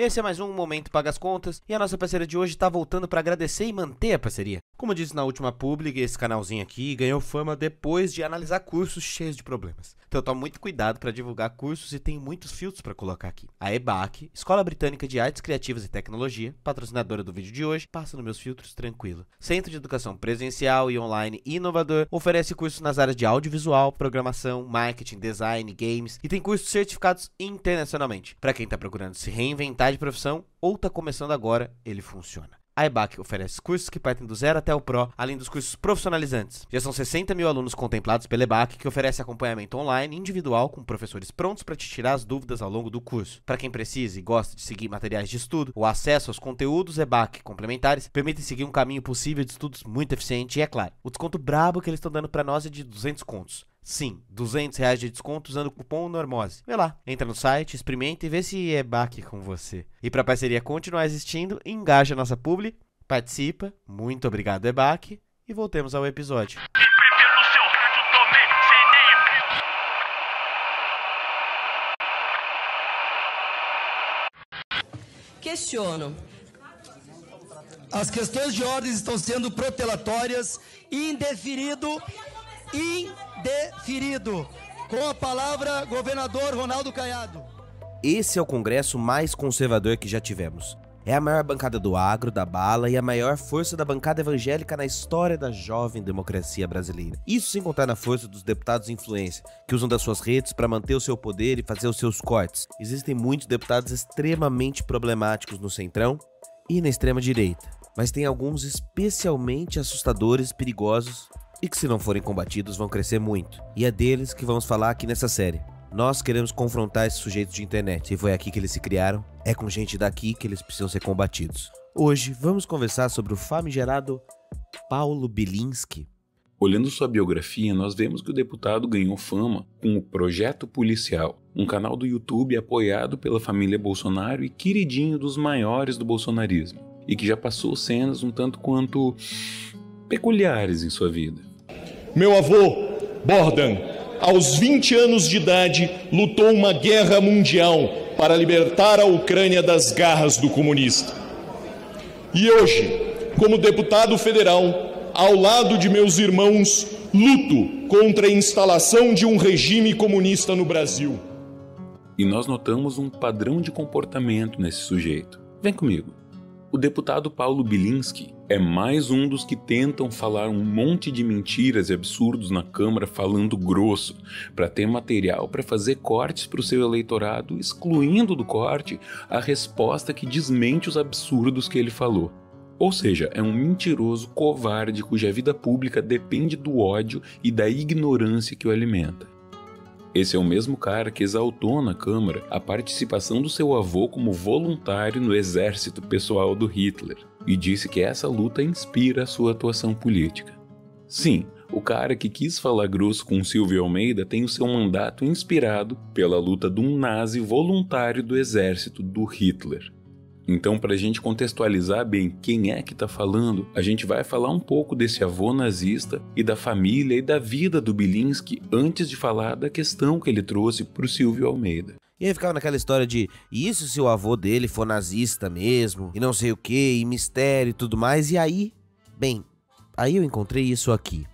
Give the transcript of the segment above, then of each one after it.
Esse é mais um Momento Paga as Contas, e a nossa parceira de hoje tá voltando para agradecer e manter a parceria. Como eu disse na última publi, esse canalzinho aqui ganhou fama depois de analisar cursos cheios de problemas. Então eu tomo muito cuidado para divulgar cursos e tenho muitos filtros para colocar aqui. A EBAC, Escola Britânica de Artes Criativas e Tecnologia, patrocinadora do vídeo de hoje, passa nos meus filtros tranquilo. Centro de Educação Presencial e Online inovador, oferece cursos nas áreas de audiovisual, programação, marketing, design, games e tem cursos certificados internacionalmente. Para quem está procurando se reinventar de profissão ou está começando agora, ele funciona. A EBAC oferece cursos que partem do zero até o Pro, além dos cursos profissionalizantes. Já são 60 mil alunos contemplados pela EBAC, que oferece acompanhamento online individual com professores prontos para te tirar as dúvidas ao longo do curso. Para quem precisa e gosta de seguir materiais de estudo, o acesso aos conteúdos EBAC complementares permite seguir um caminho possível de estudos muito eficiente e, é claro, o desconto brabo que eles estão dando para nós é de 200 contos. Sim, R$200 de desconto usando o cupom NORMOSE. Vê lá, entra no site, experimenta e vê se é baque com você. E para a parceria continuar existindo, engaja a nossa publi, participa, muito obrigado EBAC, e voltemos ao episódio. Questiono. As questões de ordem estão sendo protelatórias e indeferido. Com a palavra, governador Ronaldo Caiado. Esse é o congresso mais conservador que já tivemos. É a maior bancada do agro, da bala e a maior força da bancada evangélica na história da jovem democracia brasileira. Isso sem contar na força dos deputados de influência, que usam das suas redes para manter o seu poder e fazer os seus cortes. Existem muitos deputados extremamente problemáticos no centrão e na extrema direita, mas tem alguns especialmente assustadores, perigosos e que, se não forem combatidos, vão crescer muito. E é deles que vamos falar aqui nessa série. Nós queremos confrontar esses sujeitos de internet, e foi aqui que eles se criaram, é com gente daqui que eles precisam ser combatidos. Hoje, vamos conversar sobre o famigerado Paulo Bilinski. Olhando sua biografia, nós vemos que o deputado ganhou fama com o Projeto Policial, um canal do YouTube apoiado pela família Bolsonaro e queridinho dos maiores do bolsonarismo, e que já passou cenas um tanto quanto peculiares em sua vida. Meu avô, Bogdan, aos 20 anos de idade, lutou uma guerra mundial para libertar a Ucrânia das garras do comunista. E hoje, como deputado federal, ao lado de meus irmãos, luto contra a instalação de um regime comunista no Brasil. E nós notamos um padrão de comportamento nesse sujeito. Vem comigo. O deputado Paulo Bilinski é mais um dos que tentam falar um monte de mentiras e absurdos na Câmara falando grosso, para ter material para fazer cortes para o seu eleitorado, excluindo do corte a resposta que desmente os absurdos que ele falou. Ou seja, é um mentiroso covarde cuja vida pública depende do ódio e da ignorância que o alimenta. Esse é o mesmo cara que exaltou na Câmara a participação do seu avô como voluntário no exército pessoal do Hitler e disse que essa luta inspira a sua atuação política. Sim, o cara que quis falar grosso com Silvio Almeida tem o seu mandato inspirado pela luta de um nazi voluntário do exército do Hitler. Então, para a gente contextualizar bem quem é que está falando, a gente vai falar um pouco desse avô nazista e da família e da vida do Bilinski antes de falar da questão que ele trouxe para o Silvio Almeida. E aí ficava naquela história de, e isso se o avô dele for nazista mesmo, e não sei o que, e mistério e tudo mais, e aí, bem, aí eu encontrei isso aqui.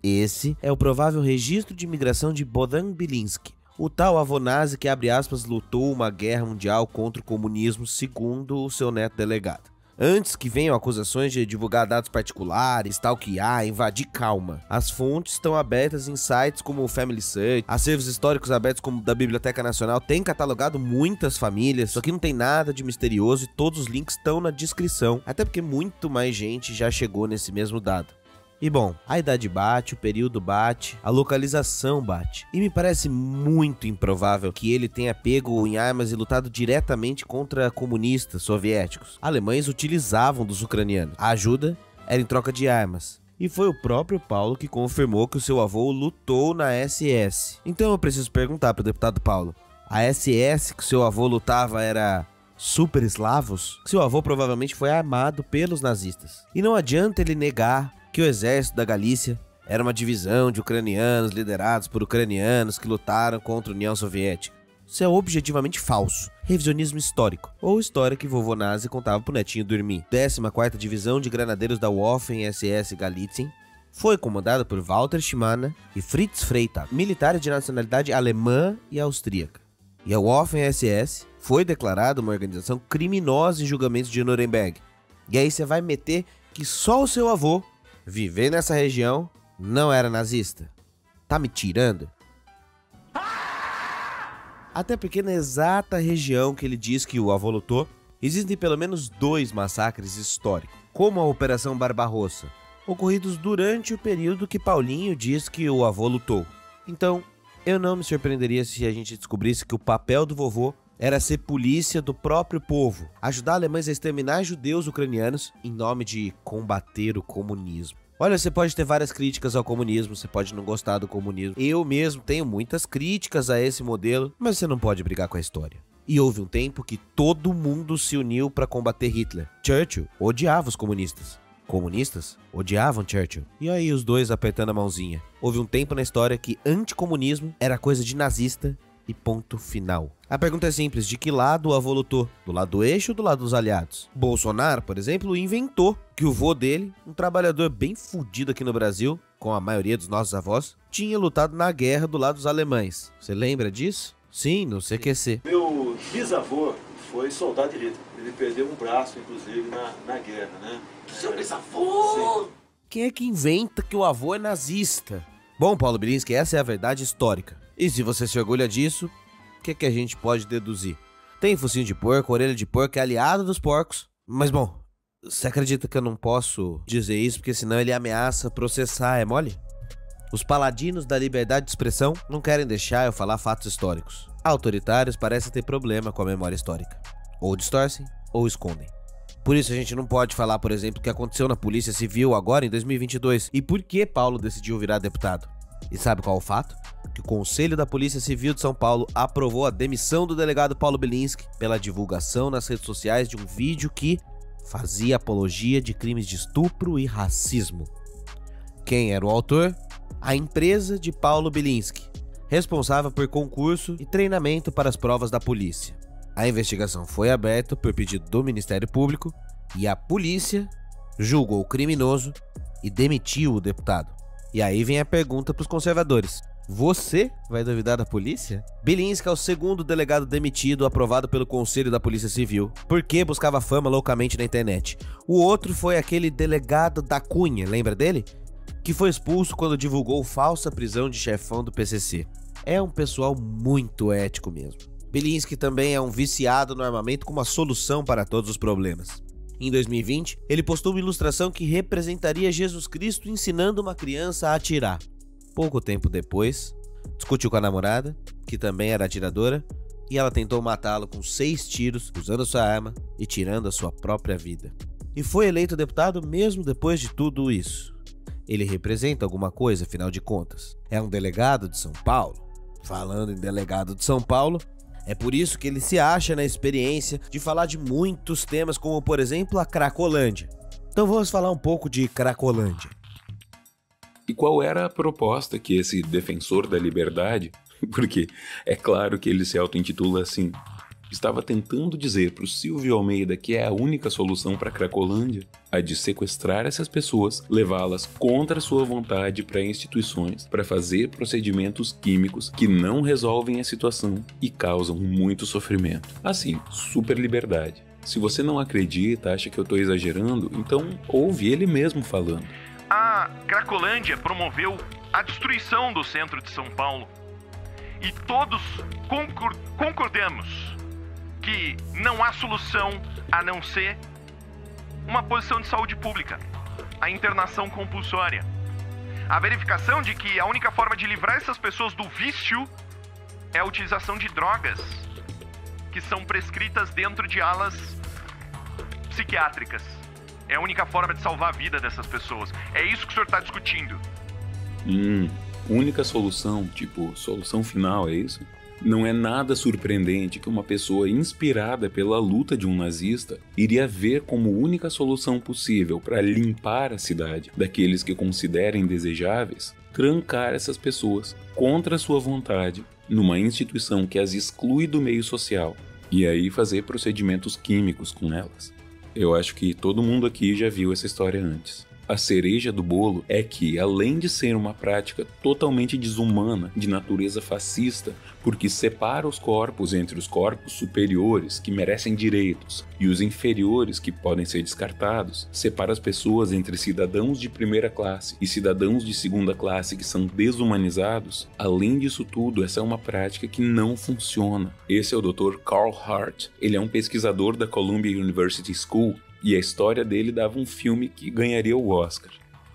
Esse é o provável registro de imigração de Bogdan Bilinski. O tal avô nazi que, abre aspas, lutou uma guerra mundial contra o comunismo, segundo o seu neto delegado. Antes que venham acusações de divulgar dados particulares, stalkear, invadir, calma. As fontes estão abertas em sites como o Family Search, acervos históricos abertos como o da Biblioteca Nacional têm catalogado muitas famílias, só que não tem nada de misterioso e todos os links estão na descrição, até porque muito mais gente já chegou nesse mesmo dado. E bom, a idade bate, o período bate, a localização bate. E me parece muito improvável que ele tenha pego em armas e lutado diretamente contra comunistas soviéticos. Alemães utilizavam dos ucranianos. A ajuda era em troca de armas. E foi o próprio Paulo que confirmou que o seu avô lutou na SS. Então eu preciso perguntar para o deputado Paulo, a SS que o seu avô lutava era super eslavos? Seu avô provavelmente foi armado pelos nazistas. E não adianta ele negar que o exército da Galícia era uma divisão de ucranianos liderados por ucranianos que lutaram contra a União Soviética. Isso é objetivamente falso. Revisionismo histórico, ou história que vovô nazi contava pro netinho dormir. 14ª Divisão de Granadeiros da Waffen-SS Galitzien foi comandada por Walter Schymann e Fritz Freytag, militares de nacionalidade alemã e austríaca. E a Waffen-SS foi declarada uma organização criminosa em julgamentos de Nuremberg. E aí você vai meter que só o seu avô, viver nessa região, não era nazista? Tá me tirando? Até porque na exata região que ele diz que o avô lutou, existem pelo menos 2 massacres históricos, como a Operação Barbarossa, ocorridos durante o período que Paulinho diz que o avô lutou. Então, eu não me surpreenderia se a gente descobrisse que o papel do vovô era ser polícia do próprio povo, ajudar alemães a exterminar judeus ucranianos em nome de combater o comunismo. Olha, você pode ter várias críticas ao comunismo, você pode não gostar do comunismo. Eu mesmo tenho muitas críticas a esse modelo, mas você não pode brigar com a história. E houve um tempo que todo mundo se uniu para combater Hitler. Churchill odiava os comunistas. Comunistas odiavam Churchill. E aí os dois apertando a mãozinha. Houve um tempo na história que anticomunismo era coisa de nazista e ponto final. A pergunta é simples, de que lado o avô lutou? Do lado do eixo ou do lado dos aliados? Bolsonaro, por exemplo, inventou que o vô dele, um trabalhador bem fudido aqui no Brasil, com a maioria dos nossos avós, tinha lutado na guerra do lado dos alemães. Você lembra disso? Sim, no CQC. Meu bisavô foi soldado de Hitler. Ele perdeu um braço, inclusive, na guerra, né? Seu bisavô! Quem é que inventa que o avô é nazista? Bom, Paulo Bilinski, essa é a verdade histórica. E se você se orgulha disso, o que a gente pode deduzir? Tem focinho de porco, orelha de porco, é aliado dos porcos. Mas bom, você acredita que eu não posso dizer isso porque senão ele ameaça processar, é mole? Os paladinos da liberdade de expressão não querem deixar eu falar fatos históricos. Autoritários parecem ter problema com a memória histórica. Ou distorcem, ou escondem. Por isso a gente não pode falar, por exemplo, o que aconteceu na Polícia Civil agora em 2022 e por que Paulo decidiu virar deputado. E sabe qual é o fato? Que o Conselho da Polícia Civil de São Paulo aprovou a demissão do delegado Paulo Bilinski pela divulgação nas redes sociais de um vídeo que fazia apologia de crimes de estupro e racismo. Quem era o autor? A empresa de Paulo Bilinski, responsável por concurso e treinamento para as provas da polícia. A investigação foi aberta por pedido do Ministério Público e a polícia julgou o criminoso e demitiu o deputado. E aí vem a pergunta para os conservadores. Você vai duvidar da polícia? Bilinski é o segundo delegado demitido aprovado pelo Conselho da Polícia Civil, porque buscava fama loucamente na internet. O outro foi aquele delegado da Cunha, lembra dele? Que foi expulso quando divulgou falsa prisão de chefão do PCC. É um pessoal muito ético mesmo. Bilinski também é um viciado no armamento com uma solução para todos os problemas. Em 2020, ele postou uma ilustração que representaria Jesus Cristo ensinando uma criança a atirar. Pouco tempo depois, discutiu com a namorada, que também era atiradora, e ela tentou matá-lo com 6 tiros, usando sua arma e tirando a sua própria vida. E foi eleito deputado mesmo depois de tudo isso. Ele representa alguma coisa, afinal de contas. É um delegado de São Paulo. Falando em delegado de São Paulo, é por isso que ele se acha na experiência de falar de muitos temas, como por exemplo a Cracolândia. Então vamos falar um pouco de Cracolândia. E qual era a proposta que esse defensor da liberdade, porque é claro que ele se auto-intitula assim, estava tentando dizer para o Silvio Almeida que é a única solução para a Cracolândia? A de sequestrar essas pessoas, levá-las contra sua vontade para instituições, para fazer procedimentos químicos que não resolvem a situação e causam muito sofrimento. Assim, super liberdade. Se você não acredita, acha que eu estou exagerando, então ouve ele mesmo falando. A Cracolândia promoveu a destruição do centro de São Paulo e todos concordamos que não há solução a não ser uma posição de saúde pública, a internação compulsória, a verificação de que a única forma de livrar essas pessoas do vício é a utilização de drogas que são prescritas dentro de alas psiquiátricas. É a única forma de salvar a vida dessas pessoas. É isso que o senhor está discutindo. Única solução, tipo, solução final, é isso? Não é nada surpreendente que uma pessoa inspirada pela luta de um nazista iria ver como única solução possível para limpar a cidade daqueles que considerem desejáveis trancar essas pessoas contra a sua vontade numa instituição que as exclui do meio social e aí fazer procedimentos químicos com elas. Eu acho que todo mundo aqui já viu essa história antes. A cereja do bolo é que, além de ser uma prática totalmente desumana, de natureza fascista, porque separa os corpos entre os corpos superiores, que merecem direitos, e os inferiores, que podem ser descartados, separa as pessoas entre cidadãos de primeira classe e cidadãos de segunda classe que são desumanizados, além disso tudo, essa é uma prática que não funciona. Esse é o Dr. Carl Hart. Ele é um pesquisador da Columbia University School, e a história dele dava um filme que ganharia o Oscar.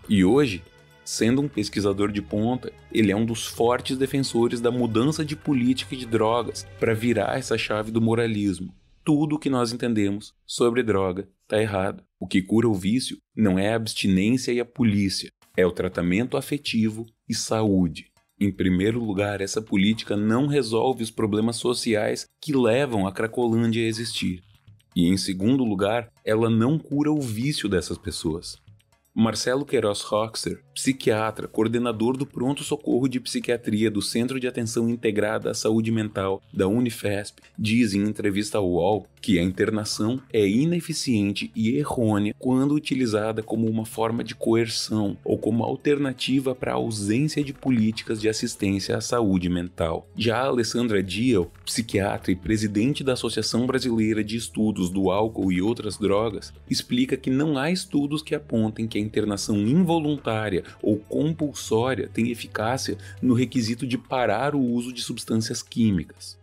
E hoje, sendo um pesquisador de ponta, ele é um dos fortes defensores da mudança de política de drogas para virar essa chave do moralismo. Tudo o que nós entendemos sobre droga está errado. O que cura o vício não é a abstinência e a polícia, é o tratamento afetivo e saúde. Em primeiro lugar, essa política não resolve os problemas sociais que levam a Cracolândia a existir. E, em segundo lugar, ela não cura o vício dessas pessoas. Marcelo Queiroz Roxer, psiquiatra, coordenador do pronto-socorro de psiquiatria do Centro de Atenção Integrada à Saúde Mental da Unifesp, diz em entrevista ao UOL que a internação é ineficiente e errônea quando utilizada como uma forma de coerção ou como alternativa para a ausência de políticas de assistência à saúde mental. Já a Alessandra Diel, psiquiatra e presidente da Associação Brasileira de Estudos do Álcool e Outras Drogas, explica que não há estudos que apontem que a internação involuntária ou compulsória tem eficácia no requisito de parar o uso de substâncias químicas.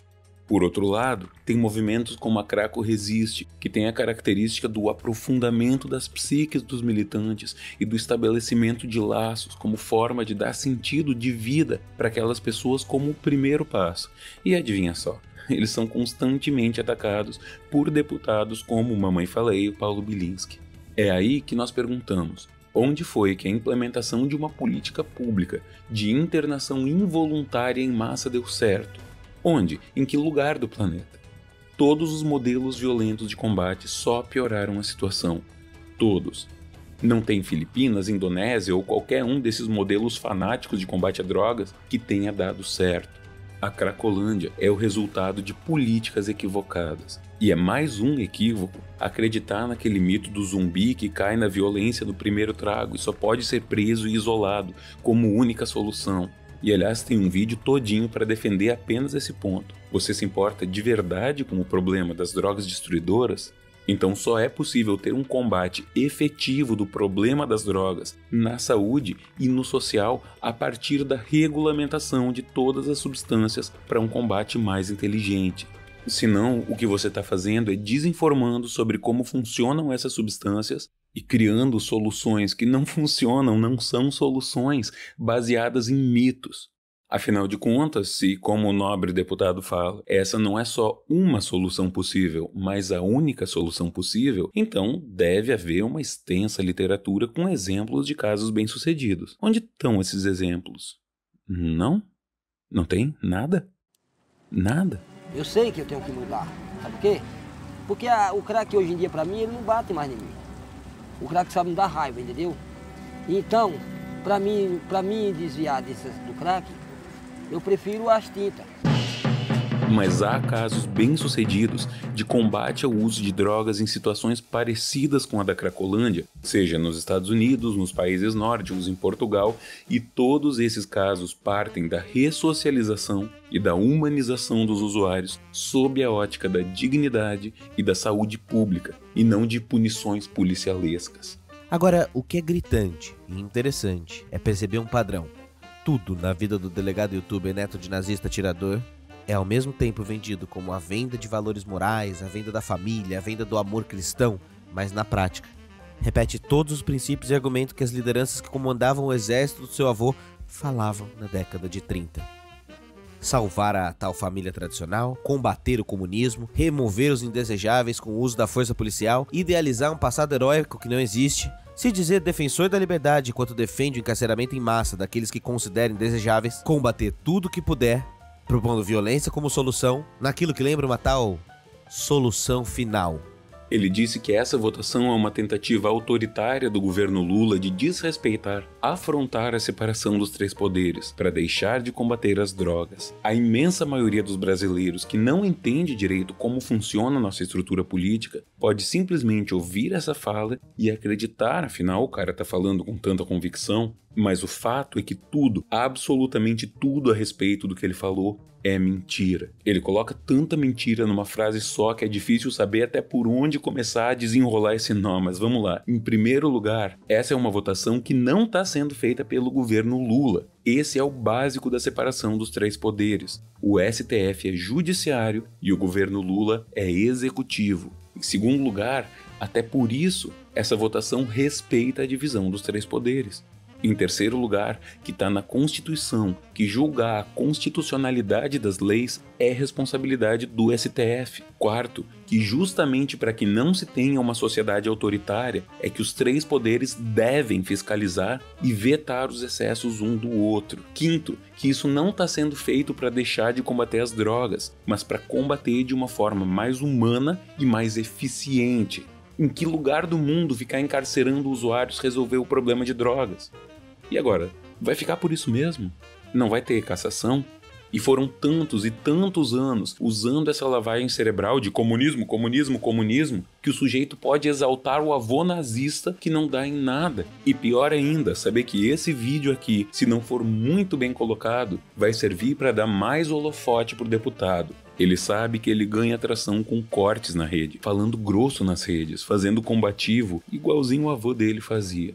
Por outro lado, tem movimentos como a Craco Resiste, que tem a característica do aprofundamento das psiques dos militantes e do estabelecimento de laços como forma de dar sentido de vida para aquelas pessoas como o primeiro passo. E adivinha só, eles são constantemente atacados por deputados como Mamãe Falei e o Paulo Bilinski. É aí que nós perguntamos: onde foi que a implementação de uma política pública de internação involuntária em massa deu certo? Onde? Em que lugar do planeta? Todos os modelos violentos de combate só pioraram a situação. Todos. Não tem Filipinas, Indonésia ou qualquer um desses modelos fanáticos de combate a drogas que tenha dado certo. A Cracolândia é o resultado de políticas equivocadas. E é mais um equívoco acreditar naquele mito do zumbi que cai na violência do primeiro trago e só pode ser preso e isolado como única solução. E aliás, tem um vídeo todinho para defender apenas esse ponto. Você se importa de verdade com o problema das drogas destruidoras? Então só é possível ter um combate efetivo do problema das drogas na saúde e no social a partir da regulamentação de todas as substâncias para um combate mais inteligente. Senão, o que você está fazendo é desinformando sobre como funcionam essas substâncias e criando soluções que não funcionam, não são soluções baseadas em mitos. Afinal de contas, se, como o nobre deputado fala, essa não é só uma solução possível, mas a única solução possível, então deve haver uma extensa literatura com exemplos de casos bem-sucedidos. Onde estão esses exemplos? Não? Não tem nada? Nada? Eu sei que eu tenho que mudar. Sabe por quê? Porque o crack hoje em dia, pra mim, ele não bate mais em mim. O crack sabe me dar raiva, entendeu? Então, pra mim desviar do crack, eu prefiro as tintas. Mas há casos bem-sucedidos de combate ao uso de drogas em situações parecidas com a da Cracolândia, seja nos Estados Unidos, nos países nórdicos, em Portugal, e todos esses casos partem da ressocialização e da humanização dos usuários sob a ótica da dignidade e da saúde pública, e não de punições policialescas. Agora, o que é gritante e interessante é perceber um padrão. Tudo na vida do delegado youtuber neto de nazista atirador é ao mesmo tempo vendido como a venda de valores morais, a venda da família, a venda do amor cristão, mas na prática repete todos os princípios e argumentos que as lideranças que comandavam o exército do seu avô falavam na década de 30. Salvar a tal família tradicional, combater o comunismo, remover os indesejáveis com o uso da força policial, idealizar um passado heróico que não existe, se dizer defensor da liberdade enquanto defende o encarceramento em massa daqueles que considerem desejáveis, combater tudo que puder, propondo violência como solução, naquilo que lembra uma tal solução final. Ele disse que essa votação é uma tentativa autoritária do governo Lula de desrespeitar, afrontar a separação dos três poderes para deixar de combater as drogas. A imensa maioria dos brasileiros que não entende direito como funciona a nossa estrutura política pode simplesmente ouvir essa fala e acreditar, afinal o cara tá falando com tanta convicção, mas o fato é que tudo, absolutamente tudo a respeito do que ele falou é mentira. Ele coloca tanta mentira numa frase só que é difícil saber até por onde começar a desenrolar esse nó, mas vamos lá. Em primeiro lugar, essa é uma votação que não está sendo feita pelo governo Lula. Esse é o básico da separação dos três poderes. O STF é judiciário e o governo Lula é executivo. Em segundo lugar, até por isso, essa votação respeita a divisão dos três poderes. Em terceiro lugar, que está na Constituição, que julgar a constitucionalidade das leis é responsabilidade do STF. Quarto, que justamente para que não se tenha uma sociedade autoritária, é que os três poderes devem fiscalizar e vetar os excessos um do outro. Quinto, que isso não está sendo feito para deixar de combater as drogas, mas para combater de uma forma mais humana e mais eficiente. Em que lugar do mundo ficar encarcerando usuários resolveu o problema de drogas? E agora, vai ficar por isso mesmo? Não vai ter cassação? E foram tantos e tantos anos usando essa lavagem cerebral de comunismo, comunismo, comunismo, que o sujeito pode exaltar o avô nazista que não dá em nada. E pior ainda, saber que esse vídeo aqui, se não for muito bem colocado, vai servir para dar mais holofote pro deputado. Ele sabe que ele ganha atração com cortes na rede, falando grosso nas redes, fazendo combativo, igualzinho o avô dele fazia.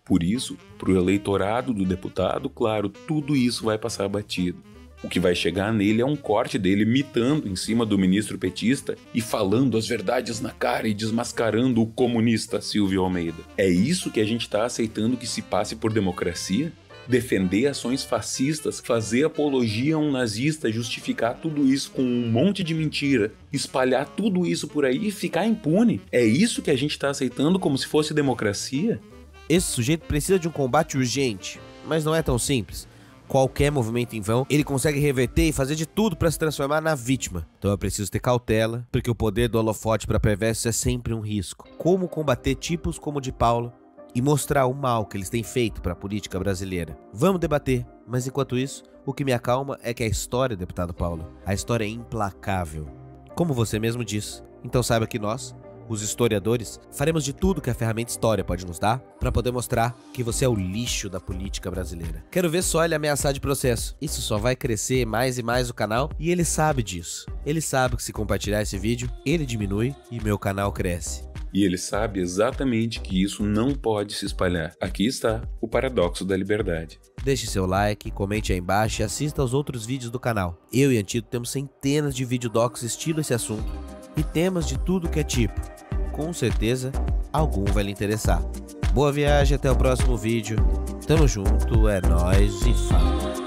Por isso, pro eleitorado do deputado, claro, tudo isso vai passar batido. O que vai chegar nele é um corte dele mitando em cima do ministro petista e falando as verdades na cara e desmascarando o comunista Silvio Almeida. É isso que a gente está aceitando que se passe por democracia? Defender ações fascistas, fazer apologia a um nazista, justificar tudo isso com um monte de mentira, espalhar tudo isso por aí e ficar impune? É isso que a gente está aceitando como se fosse democracia? Esse sujeito precisa de um combate urgente, mas não é tão simples. Qualquer movimento em vão, ele consegue reverter e fazer de tudo para se transformar na vítima. Então é preciso ter cautela, porque o poder do holofote para perversos é sempre um risco. Como combater tipos como o de Paulo e mostrar o mal que eles têm feito para a política brasileira? Vamos debater, mas enquanto isso, o que me acalma é que a história, deputado Paulo, a história é implacável. Como você mesmo disse, então saiba que nós, os historiadores, faremos de tudo que a ferramenta história pode nos dar para poder mostrar que você é o lixo da política brasileira. Quero ver só ele ameaçar de processo. Isso só vai crescer mais e mais o canal e ele sabe disso. Ele sabe que se compartilhar esse vídeo, ele diminui e meu canal cresce. E ele sabe exatamente que isso não pode se espalhar. Aqui está o paradoxo da liberdade. Deixe seu like, comente aí embaixo e assista aos outros vídeos do canal. Eu e Antito temos centenas de videodocs estilo esse assunto e temas de tudo que é tipo. Com certeza, algum vai lhe interessar. Boa viagem, até o próximo vídeo. Tamo junto, é nóis e fala.